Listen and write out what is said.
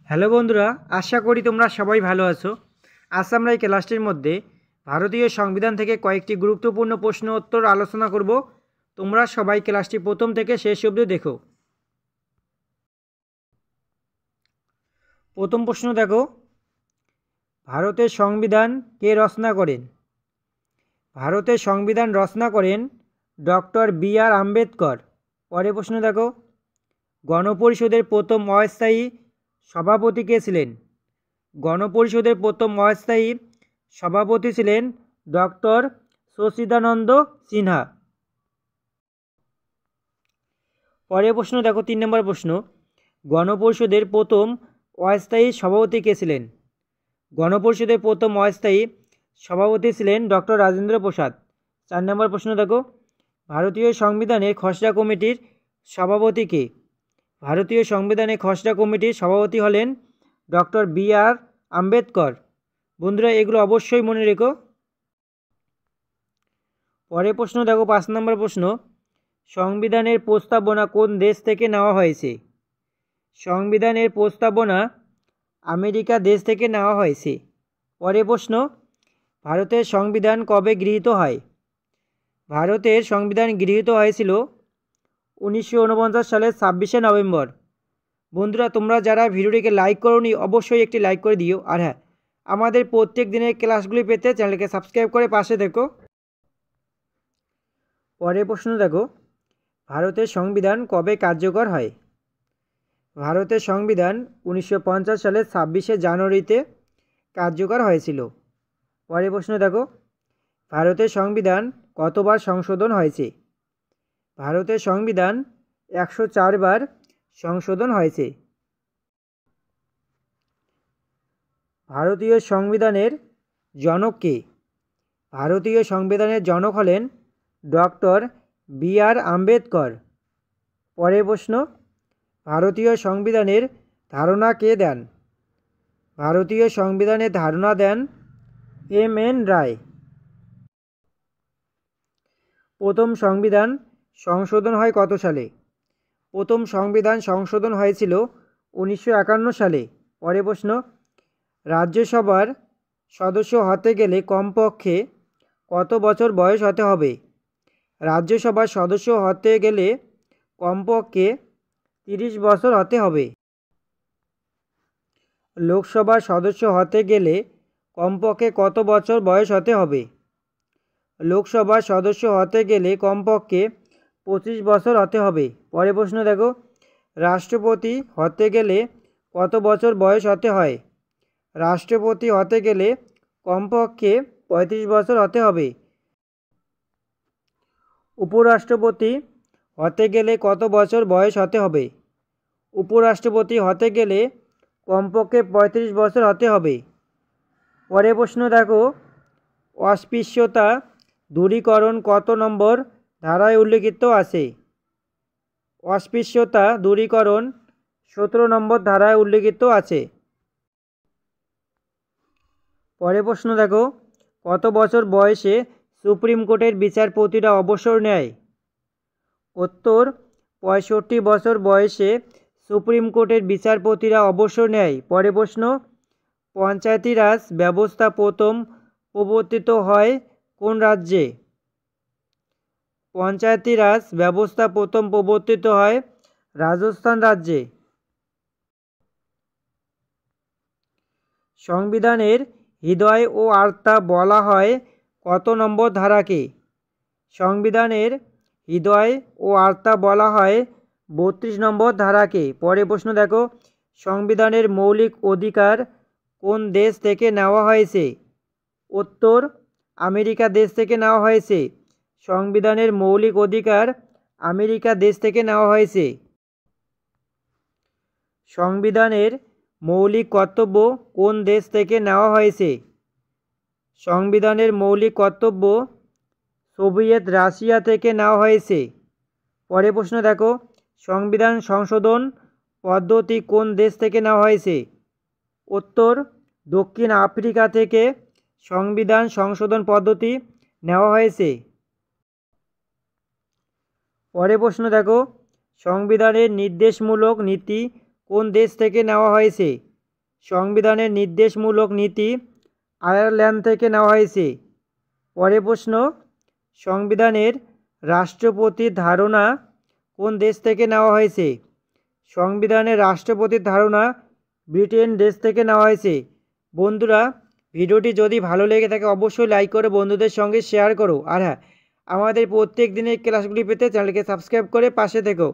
Hello বন্ধুরা, আশা করি তোমরা সবাই ভালো আছো। আজ আমরা এই ক্লাসটির মধ্যে ভারতীয় সংবিধান থেকে কয়েকটি গুরুত্বপূর্ণ প্রশ্ন উত্তর আলোচনা করব। তোমরা সবাই ক্লাসটি প্রথম থেকে শেষ অবধি দেখো। প্রথম প্রশ্ন দেখো, ভারতের সংবিধান কে রচনা করেন? ভারতের সংবিধান রচনা করেন ডক্টর বি.আর. আম্বেদকর। পরের প্রশ্ন দেখো, গণপরিষদের প্রথম অস্থায়ী সভাপতি কে ছিলেন? গণপরিষদের প্রথম অস্থায়ী সভাপতি ছিলেন ডক্টর সচিদানন্দ সিনহা। পরের প্রশ্ন দেখো, 3 নম্বর প্রশ্ন, গণপরিষদের প্রথম অস্থায়ী সভাপতি কে ছিলেন? গণপরিষদের প্রথম অস্থায়ী সভাপতি ছিলেন ডক্টর রাজেন্দ্র প্রসাদ। 4 নম্বর প্রশ্ন দেখো, ভারতীয় সংবিধানের খসড়া কমিটির সভাপতি কে? ভারতীয় সংবিধানের খসড়া কমিটির সভাপতি হলেন ডক্টর বি.আর. আম্বেদকর। বন্ধুরা, এগুলো অবশ্যই মনে রেখো। পরের প্রশ্ন দেখো, 5 নম্বর প্রশ্ন, সংবিধানের প্রস্তাবনা কোন দেশ থেকে নেওয়া হয়েছে? সংবিধানের প্রস্তাবনা আমেরিকা দেশ থেকে নেওয়া হয়েছে। পরের প্রশ্ন, ভারতের সংবিধান কবে গৃহীত হয়? ভারতের সংবিধান গৃহীত হয়েছিল 1949 সালের 26শে নভেম্বর। বন্ধুরা, তোমরা যারা ভিডিওটিকে লাইক করোনি অবশ্যই একটি লাইক করে দিও। আর হ্যাঁ, আমাদের প্রত্যেক দিনের ক্লাসগুলি পেতে চ্যানেলকে সাবস্ক্রাইব করে পাশে দেখো। পরের প্রশ্ন দেখো, ভারতের সংবিধান কবে কার্যকর হয়? ভারতের সংবিধান 1950 সালের 26শে জানুয়ারিতে কার্যকর হয়েছিল। পরের প্রশ্ন দেখো, ভারতের সংবিধান কতবার সংশোধন হয়েছে? ভারতের সংবিধান 104 বার সংশোধন হয়েছে। ভারতীয় সংবিধানের জনক কে? ভারতীয় সংবিধানের জনক হলেন ডক্টর বি.আর. আম্বেদকর। পরের প্রশ্ন, ভারতীয় সংবিধানের ধারণা কে দেন? ভারতীয় সংবিধানের ধারণা দেন এম.এন. রায়। প্রথম সংবিধান সংশোধন হয় কত সালে? প্রথম সংবিধান সংশোধন হয়েছিল 1951 সালে। পরের প্রশ্ন, রাজ্যসভার সদস্য হতে গেলে কমপক্ষে কত বছর বয়স হতে হবে? রাজ্যসভার সদস্য হতে গেলে কমপক্ষে 30 বছর হতে হবে। লোকসভার সদস্য হতে গেলে কমপক্ষে কত বছর বয়স হতে হবে? লোকসভার সদস্য হতে গেলে কমপক্ষে 25 বছর হতে হবে। পরের প্রশ্ন দেখো, রাষ্ট্রপতি হতে গেলে কত বছর বয়স হতে হয়? রাষ্ট্রপতি হতে গেলে কমপক্ষে 35 বছর হতে হবে। উপরাষ্ট্রপতি হতে গেলে কত বছর বয়স হতে হবে? উপরাষ্ট্রপতি হতে গেলে কমপক্ষে 35 বছর হতে হবে। পরের প্রশ্ন দেখো, অস্পৃশ্যতা দূরীকরণ কত নম্বর ধারায় উল্লিখিত আছে? অস্পৃশ্যতা দূরীকরণ 17 নম্বর ধারায় উল্লিখিত আছে। পরের প্রশ্ন দেখো, কত বছর বয়সে সুপ্রিম কোর্টের বিচারপতিরা অবসর নেয়? উত্তর, 65 বছর বয়সে সুপ্রিম কোর্টের বিচারপতিরা অবসর নেয়। পরের প্রশ্ন, পঞ্চায়েতি রাজ ব্যবস্থা প্রথম প্রবর্তিত হয় কোন রাজ্যে? পঞ্চায়েতি রাজ ব্যবস্থা প্রথম প্রবর্তিত হয় রাজস্থান রাজ্যে। সংবিধানের হৃদয় ও আত্মা বলা হয় কত নম্বর ধারাকে? সংবিধানের হৃদয় ও আত্মা বলা হয় 32 নম্বর ধারাকে। পরের প্রশ্ন দেখো, সংবিধানের মৌলিক অধিকার কোন দেশ থেকে নেওয়া হয়েছে? উত্তর, আমেরিকা দেশ থেকে নেওয়া হয়েছে। সংবিধানের মৌলিক অধিকার আমেরিকা দেশ থেকে নেওয়া হয়েছে। সংবিধানের মৌলিক কর্তব্য কোন দেশ থেকে নেওয়া হয়েছে? সংবিধানের মৌলিক কর্তব্য সোভিয়েত রাশিয়া থেকে নেওয়া হয়েছে। পরের প্রশ্ন দেখো, সংবিধান সংশোধন পদ্ধতি কোন দেশ থেকে নেওয়া হয়েছে? উত্তর, দক্ষিণ আফ্রিকা থেকে সংবিধান সংশোধন পদ্ধতি নেওয়া হয়েছে। পরের প্রশ্ন দেখো, সংবিধানের নির্দেশমূলক নীতি কোন দেশ থেকে নেওয়া হয়েছে? সংবিধানের নির্দেশমূলক নীতি আয়ারল্যান্ড থেকে নেওয়া হয়েছে। পরের প্রশ্ন, সংবিধানের রাষ্ট্রপতির ধারণা কোন দেশ থেকে নেওয়া হয়েছে? সংবিধানের রাষ্ট্রপতির ধারণা ব্রিটেন দেশ থেকে নেওয়া হয়েছে। বন্ধুরা, ভিডিওটি যদি ভালো লেগে থাকে অবশ্যই লাইক করে বন্ধুদের সঙ্গে শেয়ার করো। আর হ্যাঁ, আমাদের প্রত্যেক দিনের ক্লাসগুলি পেতে চ্যানেলকে সাবস্ক্রাইব করে পাশে থেকো।